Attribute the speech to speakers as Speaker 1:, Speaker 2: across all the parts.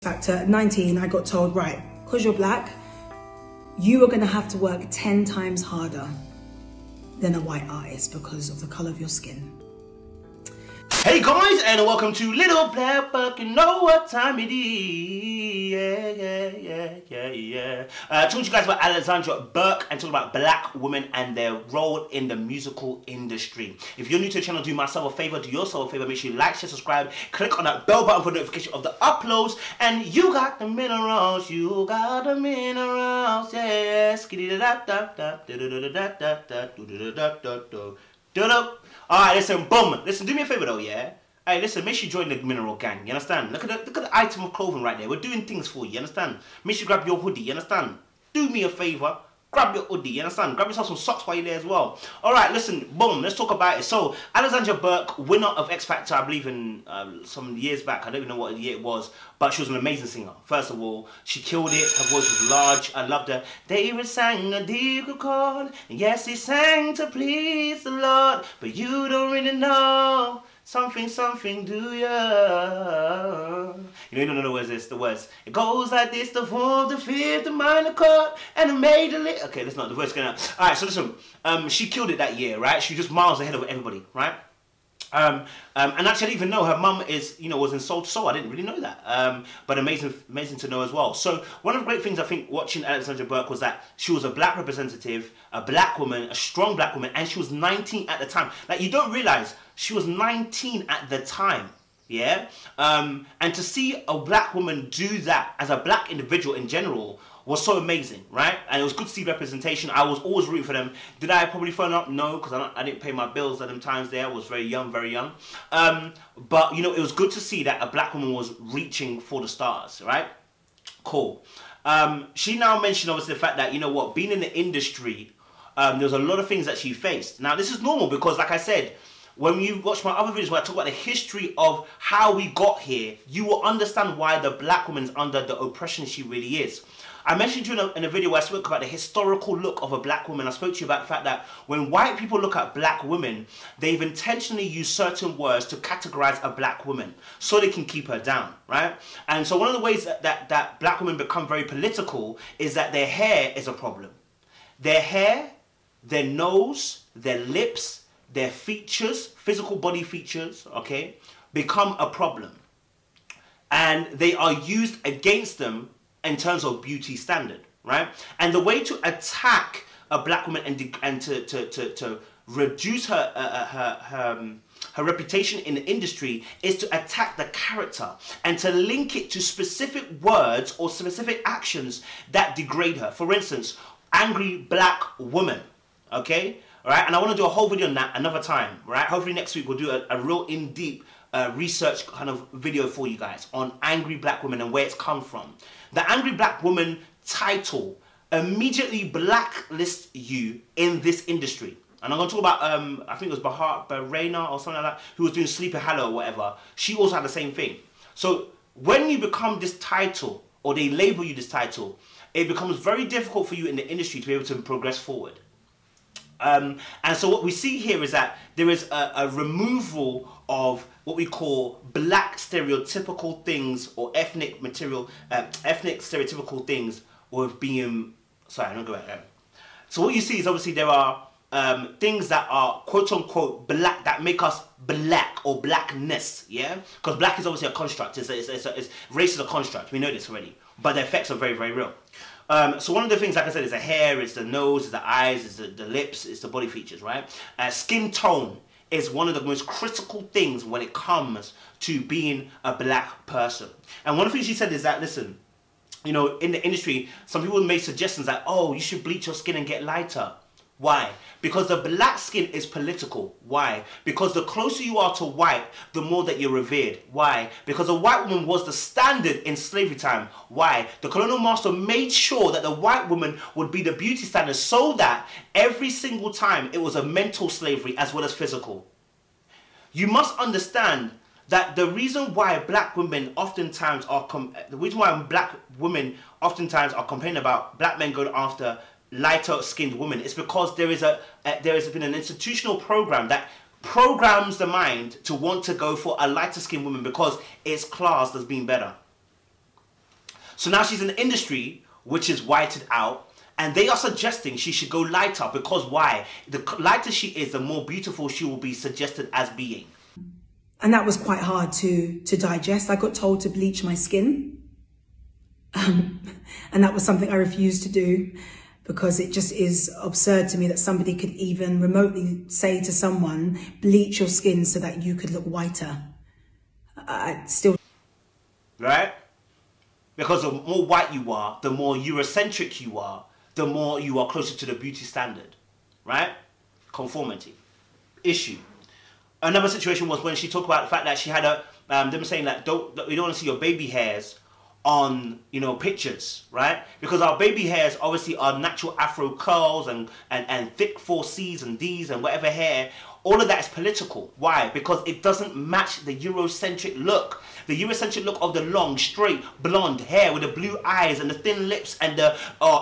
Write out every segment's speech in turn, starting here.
Speaker 1: Factor at 19, I got told, right, because you're black, you are going to have to work 10 times harder than a white artist because of the colour of your skin.
Speaker 2: Hey guys, and welcome to Little Black Book. You know what time it is. Talking to you guys about Alexandra Burke and talking about black women and their role in the musical industry. If you're new to the channel, do myself a favor, do yourself a favor, make sure you like, share, subscribe, click on that bell button for notification of the uploads. And you got the minerals, yeah. Alright, listen, boom. Listen, do me a favor though, yeah? Hey, listen, make sure you join the mineral gang, you understand? Look at the item of clothing right there. We're doing things for you, you understand? Make sure you grab your hoodie, you understand? Do me a favor, grab your hoodie, you understand? Grab yourself some socks while you're there as well. Alright, listen, boom, let's talk about it. So, Alexandra Burke, winner of X Factor, I believe in some years back. I don't even know what year it was, but she was an amazing singer. First of all, she killed it. Her voice was large. I loved her. David sang a deep chord. Yes, he sang to please the Lord, but you don't really know something, do ya? You don't know the words. The words. It goes like this: the fourth, the fifth, the minor chord, and the major. Okay, that's not the verse going out. All right, so listen. She killed it that year, right? She was just miles ahead of everybody, right? And actually, I didn't even know her mum was in Soul to Soul. I didn't really know that. But amazing to know as well. So one of the great things I think watching Alexandra Burke was that she was a black representative, a black woman, a strong black woman, and she was 19 at the time. Like, you don't realize she was 19 at the time. Yeah. And to see a black woman do that as a black individual in general was so amazing, right? And it was good to see representation. I was always rooting for them. Did I probably phone up? No, because I didn't pay my bills at them times there. I was very young. But, you know, it was good to see that a black woman was reaching for the stars, right? Cool. She now mentioned, obviously, the fact that, you know what, being in the industry, there was a lot of things that she faced. Now, this is normal because, like I said, when you watch my other videos where I talk about the history of how we got here, you will understand why the black woman is under the oppression she really is. I mentioned to you in a video where I spoke about the historical look of a black woman. I spoke to you about the fact that when white people look at black women, they've intentionally used certain words to categorize a black woman so they can keep her down, right? And so one of the ways that black women become very political is that their hair is a problem. Their hair, their nose, their lips, their features, physical body features, okay, become a problem. And they are used against them in terms of beauty standard, right? And the way to attack a black woman and to reduce her reputation in the industry is to attack the character and to link it to specific words or specific actions that degrade her. For instance, angry black woman, okay? All right, and I want to do a whole video on that another time, right? Hopefully next week we'll do a real in-deep research kind of video for you guys on angry black women and where it's come from. The angry black woman title immediately blacklists you in this industry. And I'm going to talk about, I think it was Bahreina or something like that, who was doing Sleepy Hollow or whatever. She also had the same thing. So when you become this title, or they label you this title, it becomes very difficult for you in the industry to be able to progress forward. And so what we see here is that there is a removal of what we call black stereotypical things or ethnic stereotypical things with being, sorry, I'm not going there. So what you see is obviously there are things that are quote unquote black, that make us black or blackness, yeah? Because black is obviously a construct, race is a construct, we know this already, but the effects are very, very real. So one of the things, like I said, is the hair, it's the nose, it's the eyes, it's the lips, it's the body features, right? Skin tone is one of the most critical things when it comes to being a black person. And one of the things she said is that, listen, you know, in the industry, some people made suggestions like, oh, you should bleach your skin and get lighter. Why? Because the black skin is political. Why? Because the closer you are to white, the more that you're revered. Why? Because a white woman was the standard in slavery time. Why? The colonial master made sure that the white woman would be the beauty standard so that every single time it was a mental slavery as well as physical. You must understand that the reason why black women oftentimes are complaining about black men going after lighter skinned women is because there has been an institutional program that programs the mind to want to go for a lighter skinned woman because it's classed as being better. So now she's in the industry, which is whited out, and they are suggesting she should go lighter because why? The lighter she is, the more beautiful she will be suggested as being.
Speaker 1: And that was quite hard to digest. I got told to bleach my skin. And that was something I refused to do because it just is absurd to me that somebody could even remotely say to someone, bleach your skin so that you could look whiter. Still.
Speaker 2: Right? Because the more white you are, the more Eurocentric you are, the more you are closer to the beauty standard. Right? Conformity. Issue. Another situation was when she talked about the fact that she had them saying that we don't want to see your baby hairs on, you know, pictures, right? Because our baby hairs obviously are natural afro curls and thick 4Cs and Ds and whatever hair. All of that is political. Why? Because it doesn't match the Eurocentric look. The Eurocentric look of the long, straight, blonde hair with the blue eyes and the thin lips and the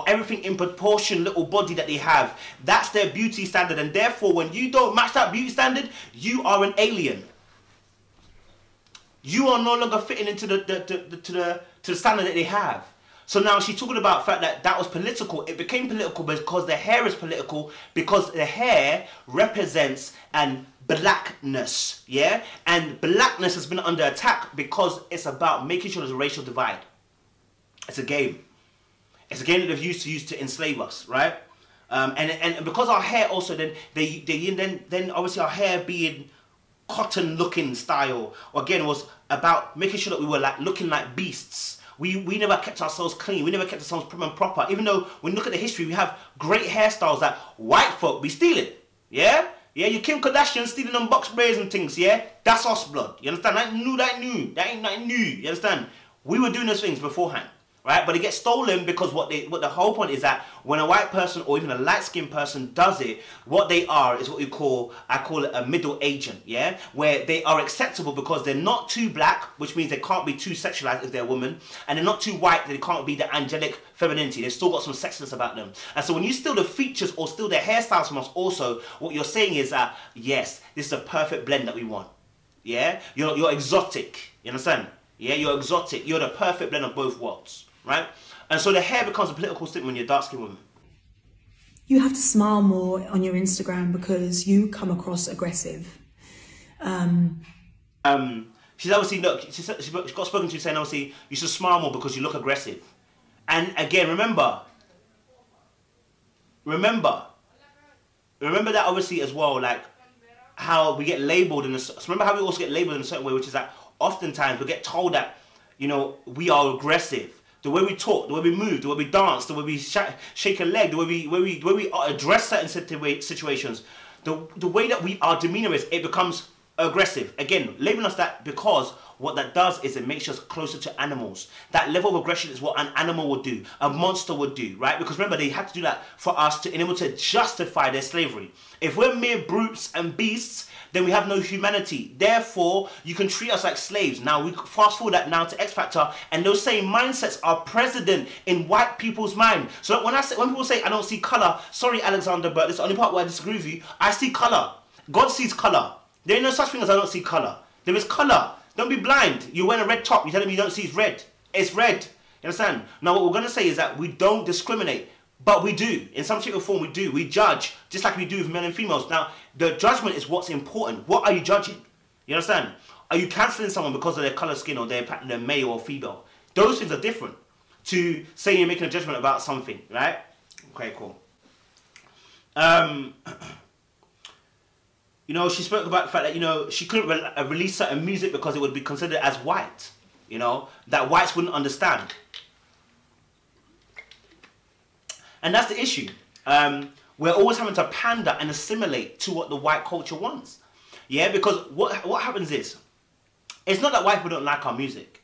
Speaker 2: everything in proportion little body that they have. That's their beauty standard. And therefore, when you don't match that beauty standard, you are an alien. You are no longer fitting into the standard that they have. So now she's talking about the fact that that was political. It became political because the hair is political, because the hair represents an blackness, yeah? And blackness has been under attack because it's about making sure there's a racial divide. It's a game. It's a game that they've used to enslave us, right? And because our hair also then obviously our hair being cotton looking style again was about making sure that we were like looking like beasts. We never kept ourselves clean. We never kept ourselves prim and proper. Even though when you look at the history, we have great hairstyles that white folk be stealing. Yeah? Yeah, you Kim Kardashian stealing them box braids and things, yeah? That's us blood. You understand? That ain't nothing new. You understand? We were doing those things beforehand. Right? But it gets stolen because what the whole point is that when a white person or even a light-skinned person does it, what they are is what I call it a middle agent, yeah? Where they are acceptable because they're not too black, which means they can't be too sexualized if they're a woman, and they're not too white, they can't be the angelic femininity. They've still got some sexiness about them. And so when you steal the features or steal their hairstyles from us also, what you're saying is that, yes, this is a perfect blend that we want. Yeah? You're exotic. You understand? Yeah, you're exotic. You're the perfect blend of both worlds. Right? And so the hair becomes a political statement when you're a dark-skinned woman.
Speaker 1: You have to smile more on your Instagram because you come across aggressive.
Speaker 2: She's obviously, look, she got spoken to saying, obviously, you should smile more because you look aggressive. And again, remember that obviously as well, like how we get labeled in so remember how we also get labeled in a certain way, which is that oftentimes we get told that, you know, we are aggressive. The way we talk, the way we move, the way we dance, the way we shake a leg, the way we address certain situations, the way that our demeanor is, it becomes aggressive. Again, labeling us that because what that does is it makes us closer to animals. That level of aggression is what an animal would do, a monster would do, right? Because remember, they had to do that for us to enable to justify their slavery. If we're mere brutes and beasts, then we have no humanity. Therefore, you can treat us like slaves. Now, we fast forward that now to X Factor, and those same mindsets are present in white people's mind. So when people say, I don't see color, sorry, Alexandra Burke, this is the only part where I disagree with you. I see color. God sees color. There ain't no such thing as I don't see color. There is color. Don't be blind. You're wearing a red top. You're telling me you don't see it's red. It's red. You understand? Now, what we're going to say is that we don't discriminate. But we do. In some shape or form, we do. We judge, just like we do with men and females. Now, the judgment is what's important. What are you judging? You understand? Are you cancelling someone because of their colour skin or they're male or female? Those things are different to saying you're making a judgment about something, right? Okay, cool. You know, she spoke about the fact that, you know, she couldn't release certain music because it would be considered as white. You know, that whites wouldn't understand. And that's the issue. We're always having to pander and assimilate to what the white culture wants. Yeah, because what happens is, it's not that white people don't like our music,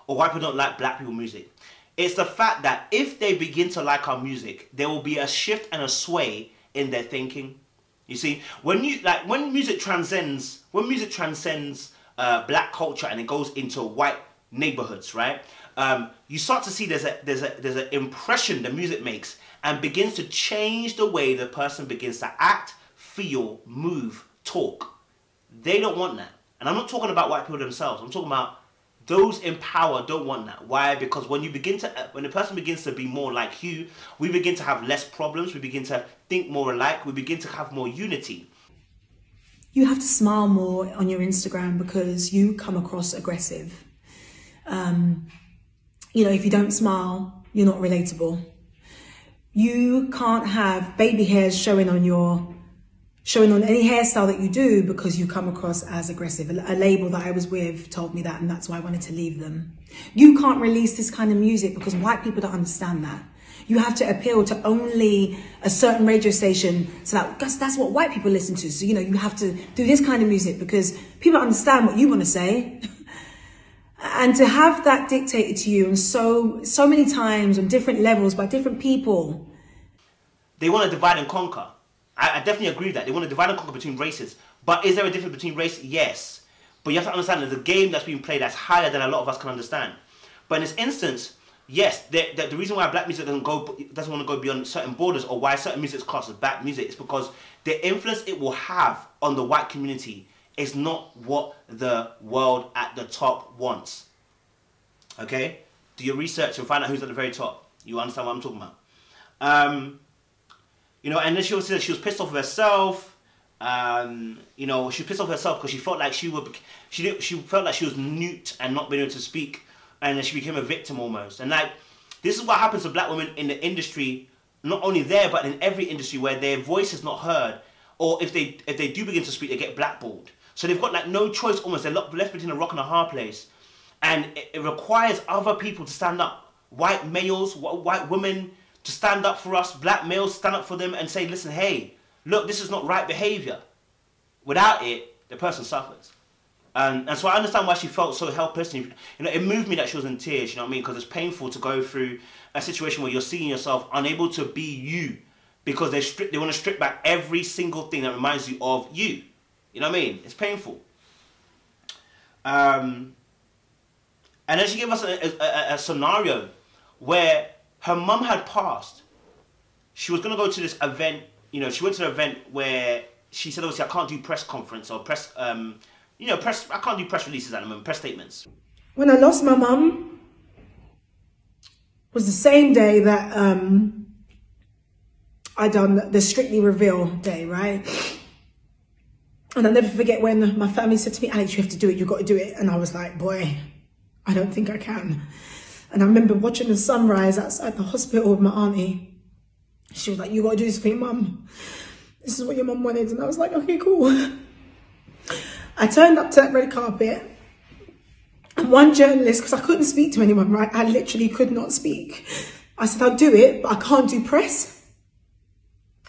Speaker 2: or white people don't like black people music. It's the fact that if they begin to like our music, there will be a shift and a sway in their thinking. You see, when music transcends black culture and it goes into white neighborhoods, right? You start to see there's an impression the music makes and begins to change the way the person begins to act, feel, move, talk. They don't want that. And I'm not talking about white people themselves. I'm talking about those in power don't want that. Why? Because when the person begins to be more like you, we begin to have less problems. We begin to think more alike. We begin to have more unity.
Speaker 1: You have to smile more on your Instagram because you come across aggressive. You know, if you don't smile, you're not relatable. You can't have baby hairs showing on any hairstyle that you do because you come across as aggressive. A label that I was with told me that, and that's why I wanted to leave them. You can't release this kind of music because white people don't understand that. You have to appeal to only a certain radio station, so that's what white people listen to. So, you know, you have to do this kind of music because people understand what you want to say. And to have that dictated to you and so many times on different levels by different people.
Speaker 2: They want to divide and conquer. I definitely agree with that. They want to divide and conquer between races. But is there a difference between races? Yes. But you have to understand there's a game that's being played that's higher than a lot of us can understand. But in this instance, yes, the reason why black music doesn't want to go beyond certain borders, or why certain music is classed as black music, is because the influence it will have on the white community is not what the world at the top wants. Okay? Do your research and find out who's at the very top. You understand what I'm talking about? You know, and then she also said she was pissed off with herself. You know, she was pissed off with herself because she felt like she felt like she was mute and not being able to speak, and then she became a victim almost. And like, this is what happens to black women in the industry, not only there but in every industry, where their voice is not heard, or if they do begin to speak, they get blackballed. So they've got like no choice almost. They're left between a rock and a hard place, and it requires other people to stand up. White males, white women, to stand up for us, black males stand up for them and say, listen, hey, look, this is not right behavior. Without it, the person suffers. And so I understand why she felt so helpless. And, you know, it moved me that she was in tears, you know what I mean? Because it's painful to go through a situation where you're seeing yourself unable to be you because they want to strip back every single thing that reminds you of you. You know what I mean? It's painful. And then she gave us a scenario where her mum had passed. She was going to go to this event. You know, she went to an event where she said, obviously, I can't do press conference or press, you know, I can't do press releases at the moment, press statements.
Speaker 1: When I lost my mum, was the same day that I done the Strictly Reveal day, right? And I'll never forget when my family said to me, Alex, you have to do it, you've got to do it. And I was like, boy, I don't think I can. And I remember watching the sunrise outside the hospital with my auntie. She was like, you got to do this for your mum. This is what your mum wanted. And I was like, okay, cool. I turned up to that red carpet. And one journalist, because I couldn't speak to anyone, right? I literally could not speak. I said, I'll do it, but I can't do press.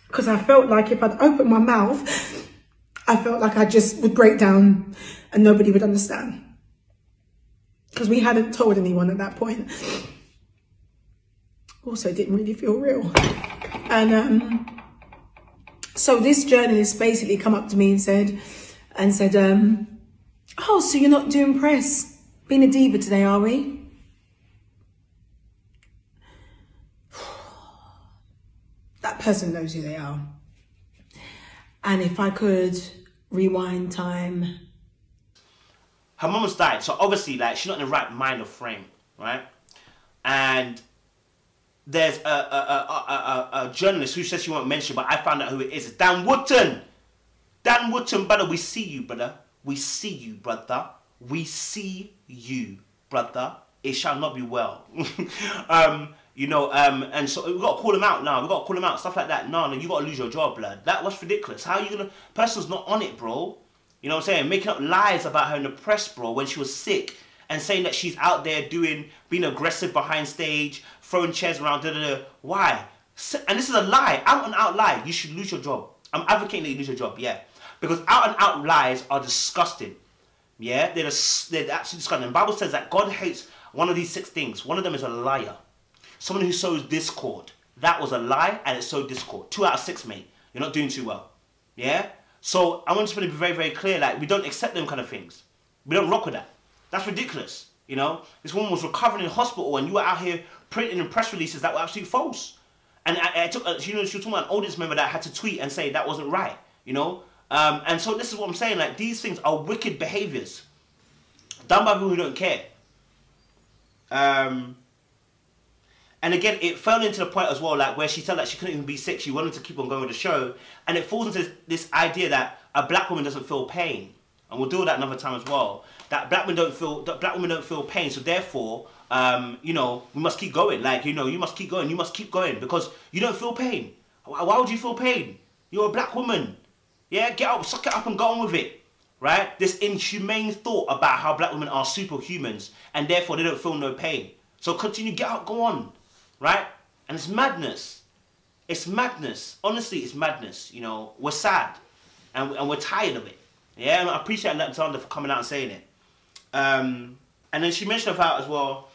Speaker 1: Because I felt like if I'd opened my mouth, I felt like I just would break down and nobody would understand. Because we hadn't told anyone at that point. Also, it didn't really feel real. And so this journalist basically come up to me and said, oh, so you're not doing press? Being a diva today, are we? That person knows who they are. And if I could rewind time.
Speaker 2: Her mum's died, so obviously, like, she's not in the right mind or frame, right? And there's a journalist who says she won't mention, but I found out who it is. It's Dan Wootton. Dan Wootton, brother, we see you, brother. We see you, brother. We see you, brother. It shall not be well. You know, and so we've got to call him out now. We've got to call him out, stuff like that. No, you got to lose your job, blood. That was ridiculous. How are you going to... Person's not on it, bro. You know what I'm saying? Making up lies about her in the press, bro, when she was sick. And saying that she's out there being aggressive behind stage, throwing chairs around, Why? And this is a lie. Out and out lie. You should lose your job. I'm advocating that you lose your job, yeah. Because out and out lies are disgusting. Yeah? They're absolutely disgusting. The Bible says that God hates one of these 6 things. One of them is a liar. Someone who sows discord. That was a lie and it sowed discord. 2 out of 6, mate. You're not doing too well. Yeah? So I want to be very, very clear. Like, we don't accept them kind of things. We don't rock with that. That's ridiculous. You know? This woman was recovering in hospital and you were out here printing in press releases that were absolutely false. And she was talking about an audience member that had to tweet and say that wasn't right. You know? And so this is what I'm saying. Like, these things are wicked behaviors done by people who don't care. And again, it fell into the point as well, like where she felt like she couldn't even be sick. She wanted to keep on going with the show, and it falls into this idea that a black woman doesn't feel pain, and we'll do that another time as well. That black women don't feel pain, so therefore, you know, we must keep going. Like, you know, you must keep going. You must keep going because you don't feel pain. Why would you feel pain? You're a black woman. Yeah, get up, suck it up, and go on with it. Right? This inhumane thought about how black women are superhumans, and therefore they don't feel no pain. So continue, get up, go on. Right? And it's madness. It's madness. Honestly, it's madness. You know, we're sad. And we're tired of it. Yeah, and I appreciate Alexandra for coming out and saying it. And then she mentioned about as well,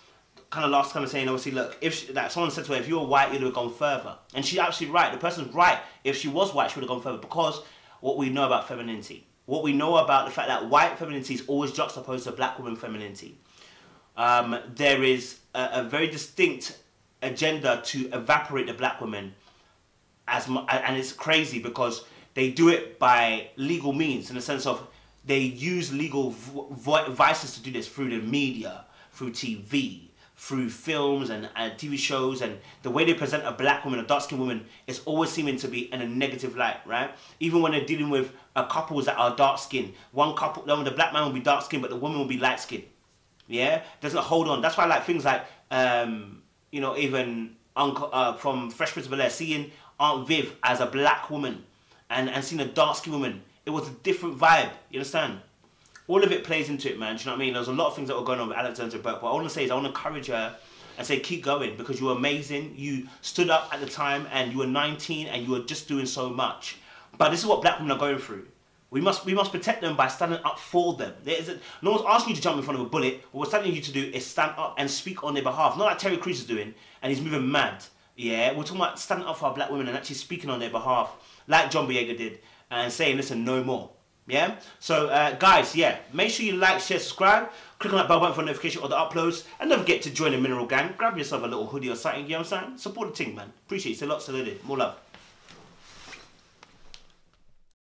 Speaker 2: kind of last kind of saying, obviously, look, if that someone said to her, if you were white, you'd have gone further. And she's absolutely right. The person's right. If she was white, she would have gone further because what we know about femininity. What we know about the fact that white femininity is always juxtaposed to black woman femininity. There is a very distinct agenda to evaporate the black woman, and it's crazy because they do it by legal means, in the sense of they use legal vices to do this through the media, through TV, through films and TV shows, and the way they present a black woman, a dark-skinned woman, is always seeming to be in a negative light, right? Even when they're dealing with couples that are dark-skinned, one couple, the black man will be dark-skinned, but the woman will be light-skinned. Yeah, doesn't hold on. That's why I like things like you know, even from Fresh Prince of Bel-Air, seeing Aunt Viv as a black woman and seeing a dark-skinned woman, it was a different vibe, you understand? All of it plays into it, man, do you know what I mean? There's a lot of things that were going on with Alexandra Burke, but what I want to say is I want to encourage her and say keep going, because you were amazing. You stood up at the time and you were 19 and you were just doing so much. But this is what black women are going through. We must protect them by standing up for them. No one's asking you to jump in front of a bullet. What we're telling you to do is stand up and speak on their behalf. Not like Terry Crews is doing, and he's moving mad. Yeah, we're talking about standing up for our black women and actually speaking on their behalf, like John Boyega did, and saying, listen, no more. Yeah? So, guys, yeah, make sure you like, share, subscribe. Click on that bell button for notification of the uploads. And don't forget to join the Mineral Gang. Grab yourself a little hoodie or something, you know what I'm saying? Support the team, man. Appreciate it. It's a lot, so more love.